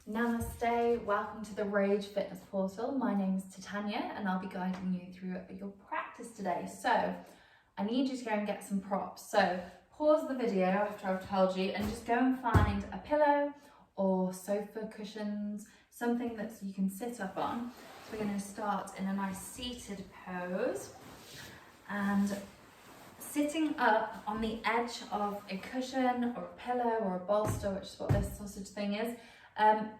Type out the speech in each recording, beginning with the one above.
Namaste, welcome to the Rage Fitness Portal. My name is Titania and I'll be guiding you through your practice today. So I need you to go and get some props. So pause the video after I've told you and just go and find a pillow or sofa cushions, something that you can sit up on. So we're going to start in a nice seated pose and sitting up on the edge of a cushion or a pillow or a bolster, which is what this sausage thing is.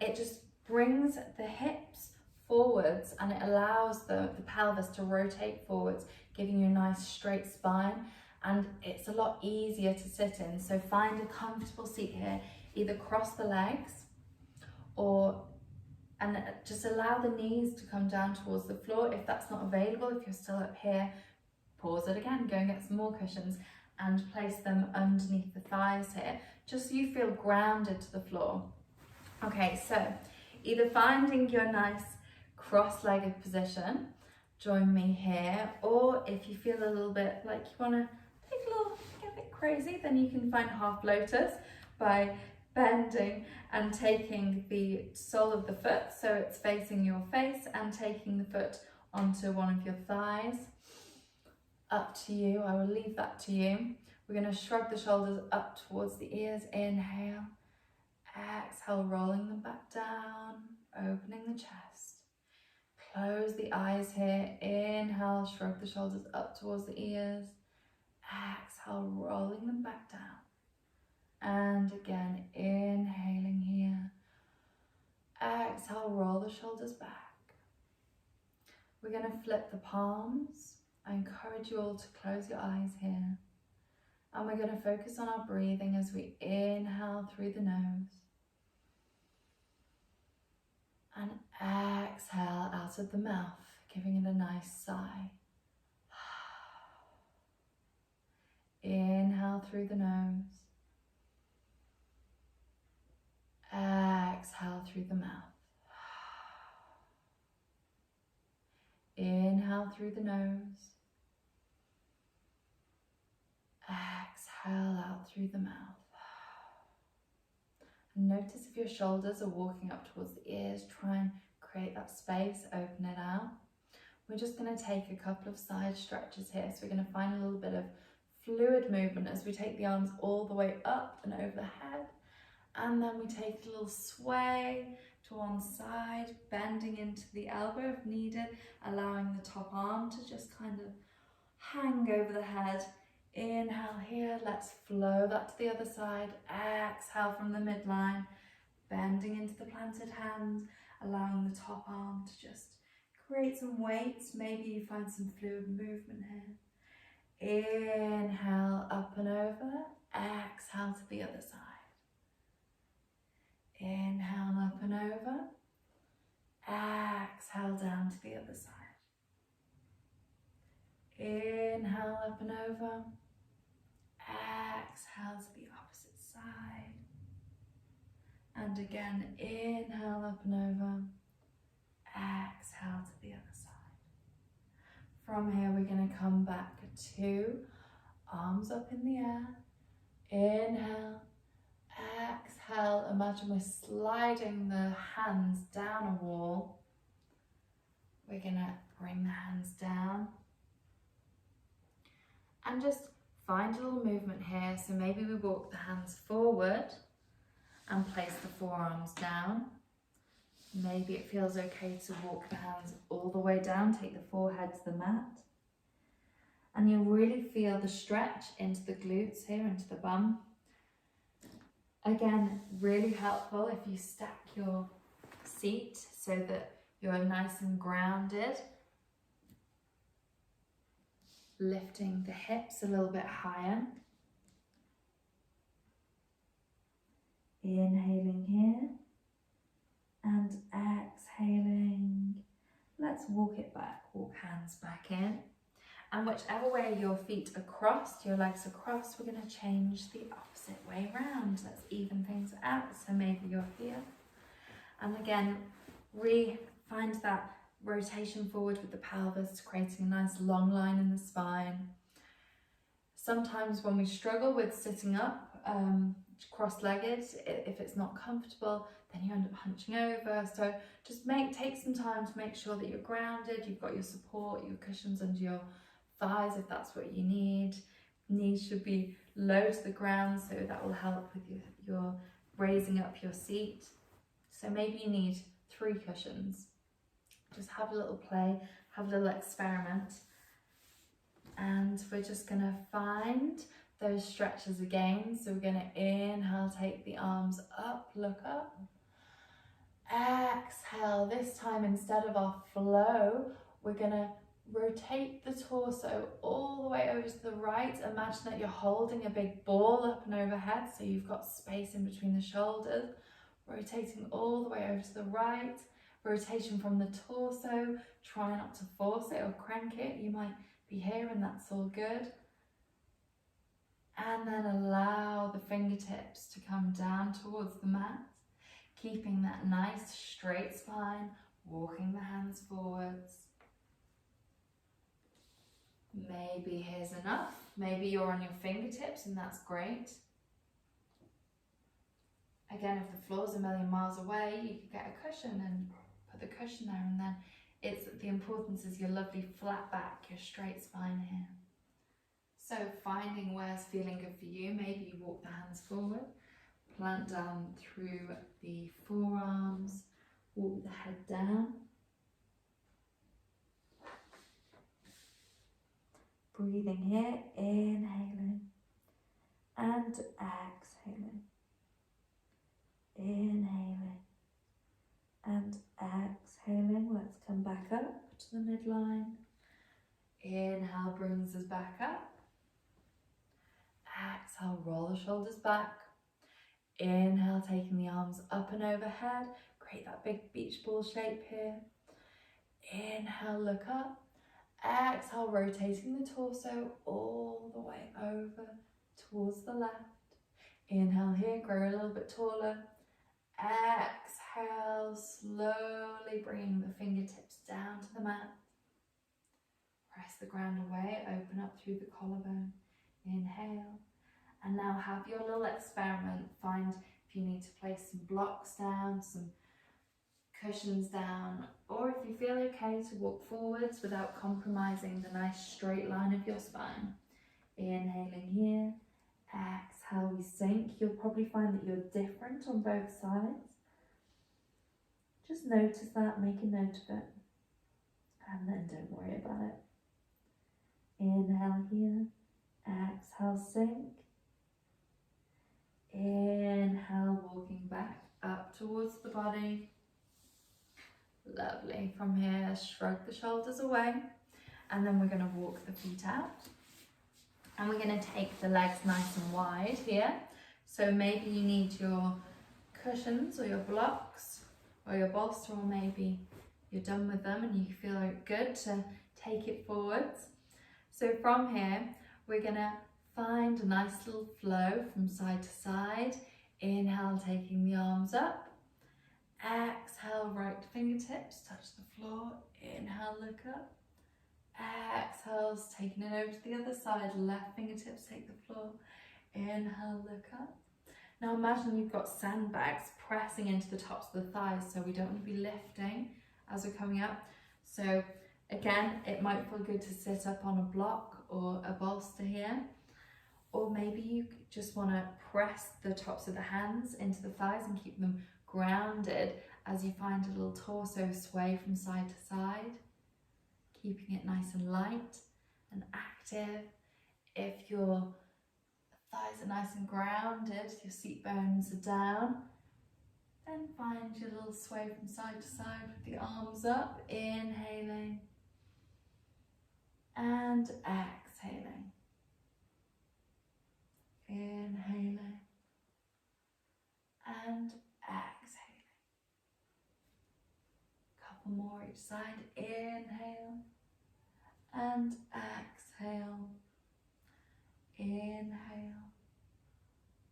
It just brings the hips forwards and it allows the pelvis to rotate forwards, giving you a nice straight spine, and it's a lot easier to sit in. So find a comfortable seat here, either cross the legs and just allow the knees to come down towards the floor. If that's not available, if you're still up here, pause it again, go and get some more cushions and place them underneath the thighs here, just so you feel grounded to the floor. Okay, so either finding your nice cross-legged position, join me here, or if you feel a little bit like you want to get a bit crazy, then you can find half lotus by bending and taking the sole of the foot so it's facing your face and taking the foot onto one of your thighs. Up to you, I will leave that to you. We're going to shrug the shoulders up towards the ears, inhale. Exhale, rolling them back down, opening the chest. Close the eyes here. Inhale, shrug the shoulders up towards the ears. Exhale, rolling them back down. And again, inhaling here. Exhale, roll the shoulders back. We're going to flip the palms. I encourage you all to close your eyes here. And we're going to focus on our breathing as we inhale through the nose. And exhale out of the mouth, giving it a nice sigh. Inhale through the nose. Exhale through the mouth. Inhale through the nose. Exhale out through the mouth. And notice if your shoulders are walking up towards the ears, try and create that space, open it out. We're just going to take a couple of side stretches here. So we're going to find a little bit of fluid movement as we take the arms all the way up and over the head. And then we take a little sway to one side, bending into the elbow if needed, allowing the top arm to just kind of hang over the head. Inhale here, let's flow that to the other side. Exhale from the midline, bending into the planted hands, allowing the top arm to just create some weights. Maybe you find some fluid movement here. Inhale up and over, exhale to the other side. Inhale up and over, exhale down to the other side. Inhale up and over, exhale to the opposite side. And again, inhale up and over, exhale to the other side. From here, we're going to come back to arms up in the air. Inhale, exhale. Imagine we're sliding the hands down a wall. We're going to bring the hands down. And just find a little movement here. So maybe we walk the hands forward and place the forearms down. Maybe it feels okay to walk the hands all the way down, take the forehead to the mat. And you'll really feel the stretch into the glutes here, into the bum. Again, really helpful if you stack your seat so that you're nice and grounded. Lifting the hips a little bit higher. Inhaling here and exhaling. Let's walk it back, walk hands back in. And whichever way your feet are crossed, your legs are crossed, we're going to change the opposite way around. Let's even things out. So maybe you're here. And again, find that rotation forward with the pelvis, creating a nice long line in the spine. Sometimes when we struggle with sitting up cross-legged, if it's not comfortable, then you end up hunching over. So just take some time to make sure that you're grounded, you've got your support, your cushions under your thighs if that's what you need. Knees should be low to the ground, so that will help with your raising up your seat. So maybe you need 3 cushions. Just have a little play, have a little experiment. And we're just gonna find those stretches again. So we're gonna inhale, take the arms up, look up. Exhale, this time instead of our flow, we're gonna rotate the torso all the way over to the right. Imagine that you're holding a big ball up and overhead, so you've got space in between the shoulders. Rotating all the way over to the right. Rotation from the torso. Try not to force it or crank it. You might be here and that's all good. And then allow the fingertips to come down towards the mat. Keeping that nice straight spine. Walking the hands forwards. Maybe here's enough. Maybe you're on your fingertips and that's great. Again, if the floor's a million miles away, you could get a cushion and put the cushion there, and then the importance is your lovely flat back, your straight spine here. So finding where's feeling good for you. Maybe you walk the hands forward, plant down through the forearms, walk the head down. Breathing here, inhaling and exhaling. Inhaling and exhaling. Let's come back up to the midline. Inhale brings us back up. Exhale, roll the shoulders back. Inhale, taking the arms up and overhead. Create that big beach ball shape here. Inhale, look up. Exhale, rotating the torso all the way over towards the left. Inhale here, grow a little bit taller. Exhale, slowly bringing the fingertips down to the mat. Press the ground away, open up through the collarbone. Inhale. And now have your little experiment. Find if you need to place some blocks down, some cushions down, or if you feel okay to walk forwards without compromising the nice straight line of your spine. Inhaling here. Exhale, we sink. You'll probably find that you're different on both sides. Just notice that, make a note of it, and then don't worry about it. Inhale here. Exhale, sink. Inhale, walking back up towards the body. Lovely. From here, shrug the shoulders away, and then we're going to walk the feet out. And we're going to take the legs nice and wide here. So maybe you need your cushions or your blocks or your bolster, or maybe you're done with them and you feel good to take it forwards. So from here, we're going to find a nice little flow from side to side. Inhale, taking the arms up. Exhale, right fingertips touch the floor. Inhale, look up. Exhale, taking it over to the other side. Left fingertips take the floor. Inhale, look up. Now imagine you've got sandbags pressing into the tops of the thighs, so we don't want to be lifting as we're coming up. So again, it might feel good to sit up on a block or a bolster here. Or maybe you just want to press the tops of the hands into the thighs and keep them grounded as you find a little torso sway from side to side. Keeping it nice and light and active. If your thighs are nice and grounded, your seat bones are down, then find your little sway from side to side with the arms up, inhaling and exhaling. Inhaling and exhaling. Couple more each side. Inhale and exhale. Inhale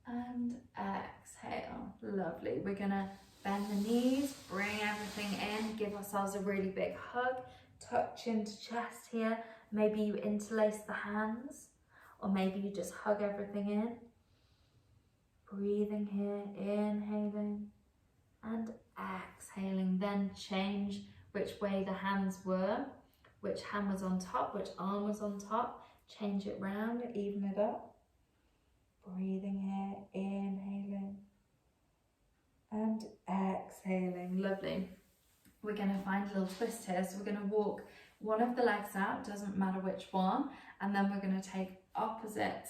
and exhale. Lovely. We're going to bend the knees, bring everything in, give ourselves a really big hug, touch into chest here. Maybe you interlace the hands, or maybe you just hug everything in. Breathing here, inhaling and exhaling. Then change which way the hands were, which hand was on top, which arm was on top. Change it round, even it up. Breathing here, inhaling and exhaling. Lovely. We're going to find a little twist here. So we're going to walk one of the legs out, doesn't matter which one, and then we're going to take opposite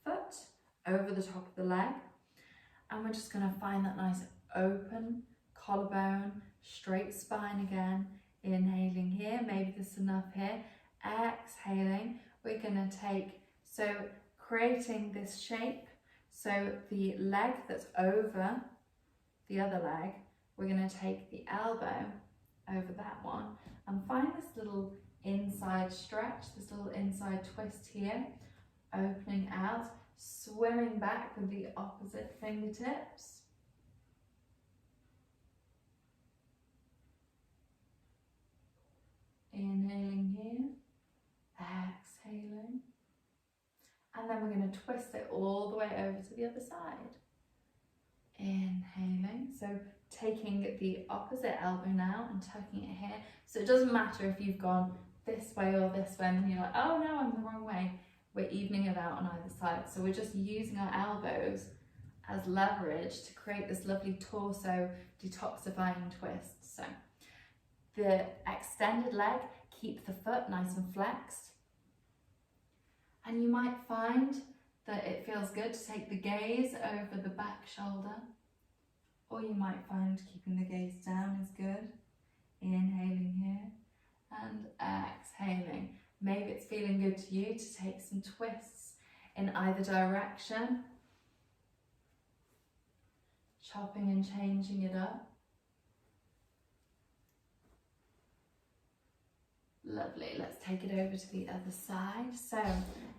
foot over the top of the leg, and we're just going to find that nice open collarbone, straight spine again. Inhaling here, maybe there's enough here. Exhaling, we're going to take, so creating this shape, so the leg that's over the other leg, we're going to take the elbow over that one and find this little inside stretch, this little inside twist here, opening out, swimming back with the opposite fingertips. Inhaling here, exhaling, and then we're going to twist it all the way over to the other side. Inhaling, so taking the opposite elbow now and tucking it here. So it doesn't matter if you've gone this way or this way and you're like, oh no, I'm the wrong way. We're evening it out on either side. So we're just using our elbows as leverage to create this lovely torso detoxifying twist. So the extended leg, keep the foot nice and flexed. And you might find that it feels good to take the gaze over the back shoulder, or you might find keeping the gaze down is good. Inhaling here and exhaling. Maybe it's feeling good to you to take some twists in either direction, chopping and changing it up. Lovely, let's take it over to the other side. So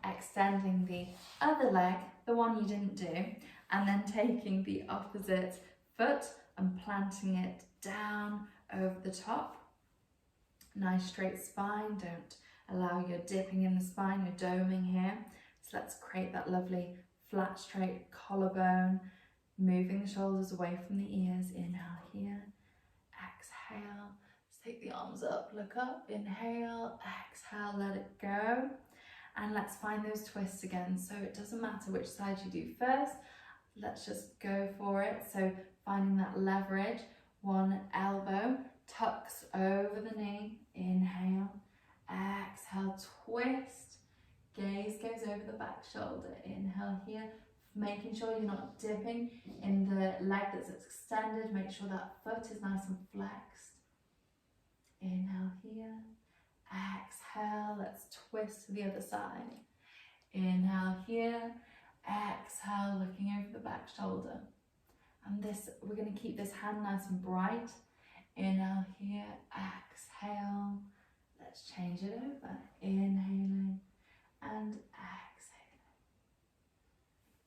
extending the other leg, the one you didn't do, and then taking the opposite foot and planting it down over the top. Nice straight spine, don't allow your dipping in the spine, your doming here. So let's create that lovely flat straight collarbone, moving the shoulders away from the ears. Inhale here, exhale. Take the arms up, look up, inhale, exhale, let it go. And let's find those twists again. So it doesn't matter which side you do first, let's just go for it. So finding that leverage, one elbow tucks over the knee, inhale, exhale, twist, gaze goes over the back shoulder, inhale here, making sure you're not dipping in the leg that's extended, make sure that foot is nice and flexed. Inhale here, exhale, let's twist to the other side. Inhale here, exhale, looking over the back shoulder. And this, we're going to keep this hand nice and bright. Inhale here, exhale, let's change it over. Inhaling and exhaling.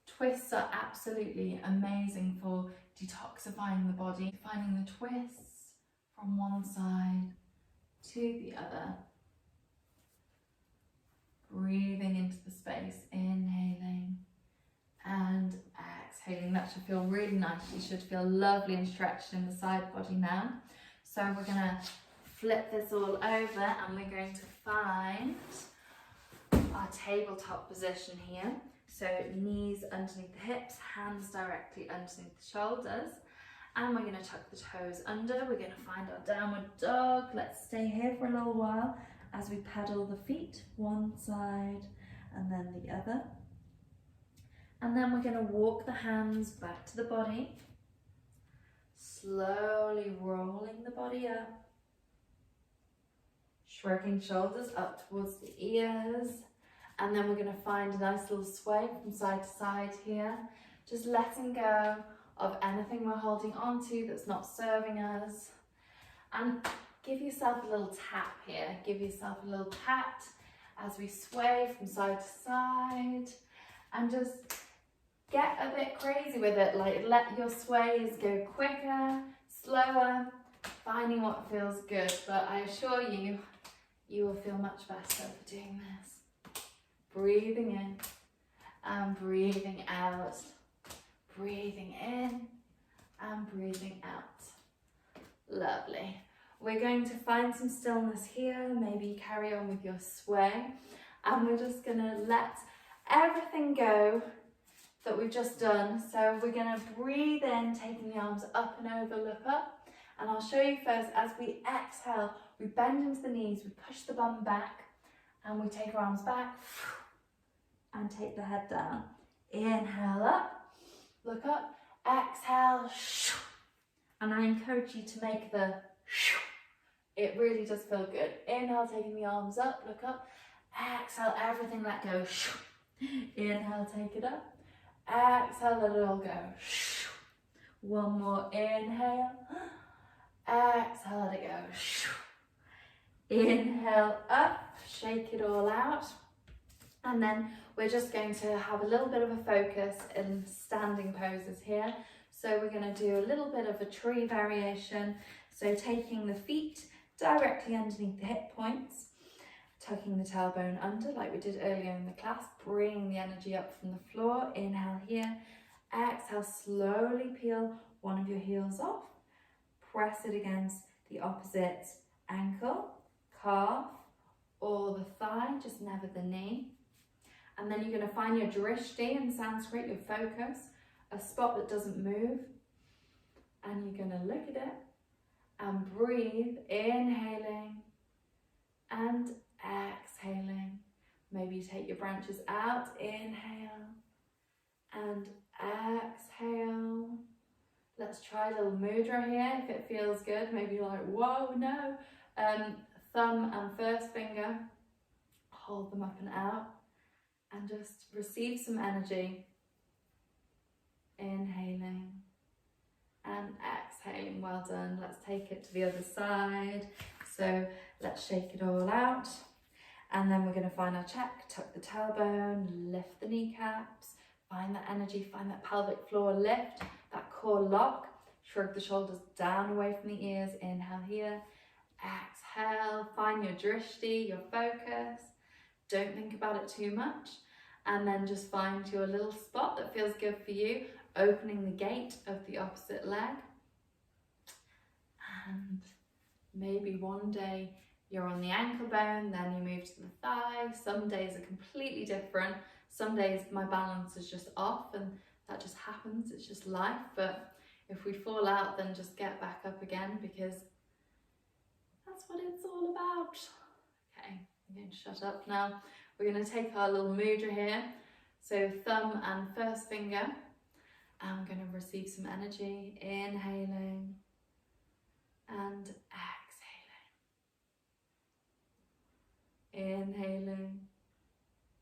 Twists are absolutely amazing for detoxifying the body, finding the twists from one side to the other, breathing into the space, inhaling and exhaling. That should feel really nice. You should feel lovely and stretched in the side body now. So we're going to flip this all over and we're going to find our tabletop position here. So knees underneath the hips, hands directly underneath the shoulders. And we're going to tuck the toes under. We're going to find our downward dog. Let's stay here for a little while as we pedal the feet one side and then the other. And then we're going to walk the hands back to the body, slowly rolling the body up, shrugging shoulders up towards the ears. And then we're going to find a nice little sway from side to side here, just letting go of anything we're holding on to that's not serving us. And give yourself a little tap here. Give yourself a little pat as we sway from side to side. And just get a bit crazy with it. Like, let your sways go quicker, slower, finding what feels good. But I assure you, you will feel much better for doing this. Breathing in and breathing out. Breathing in and breathing out. Lovely. We're going to find some stillness here, maybe carry on with your sway, and we're just going to let everything go that we've just done. So we're going to breathe in, taking the arms up and over, look up, and I'll show you first. As we exhale, we bend into the knees, we push the bum back, and we take our arms back and take the head down. Inhale up, look up, exhale, and I encourage you to make the, it really does feel good. Inhale, taking the arms up, look up, exhale, everything let go. Inhale, take it up, exhale, let it all go. One more, inhale, exhale, let it go. Inhale up, shake it all out, and then we're just going to have a little bit of a focus in standing poses here. So we're going to do a little bit of a tree variation. So taking the feet directly underneath the hip points, tucking the tailbone under like we did earlier in the class, bringing the energy up from the floor. Inhale here, exhale, slowly peel one of your heels off, press it against the opposite ankle, calf, or the thigh, just never the knee. And then you're going to find your drishti in Sanskrit, your focus, a spot that doesn't move, and you're going to look at it and breathe, inhaling and exhaling. Maybe you take your branches out, inhale and exhale. Let's try a little mudra here if it feels good. Maybe you're like, whoa, no. Thumb and first finger, hold them up and out and just receive some energy. Inhaling and exhaling. Well done. Let's take it to the other side. So let's shake it all out. And then we're going to find our check, tuck the tailbone, lift the kneecaps, find that energy, find that pelvic floor lift, that core lock, shrug the shoulders down away from the ears. Inhale here, exhale, find your drishti, your focus. Don't think about it too much. And then just find your little spot that feels good for you, opening the gate of the opposite leg. And maybe one day you're on the ankle bone, then you move to the thigh. Some days are completely different. Some days my balance is just off, and that just happens, it's just life. But if we fall out, then just get back up again, because that's what it's all about. Okay, I'm going to shut up now. We're going to take our little mudra here. So thumb and first finger. And we're going to receive some energy. Inhaling and exhaling. Inhaling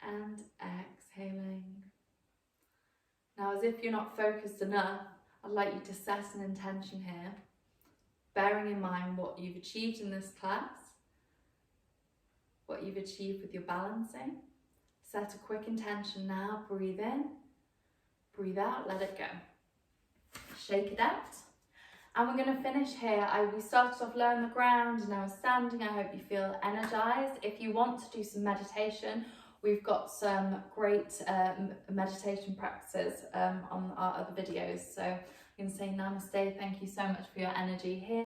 and exhaling. Now, as if you're not focused enough, I'd like you to set an intention here, bearing in mind what you've achieved in this class, what you've achieved with your balancing. Set a quick intention now. Breathe in, breathe out, let it go. Shake it out. And we're going to finish here. We started off low on the ground and now we're standing. I hope you feel energized. If you want to do some meditation, we've got some great meditation practices on our other videos. So I'm going to say namaste. Thank you so much for your energy here.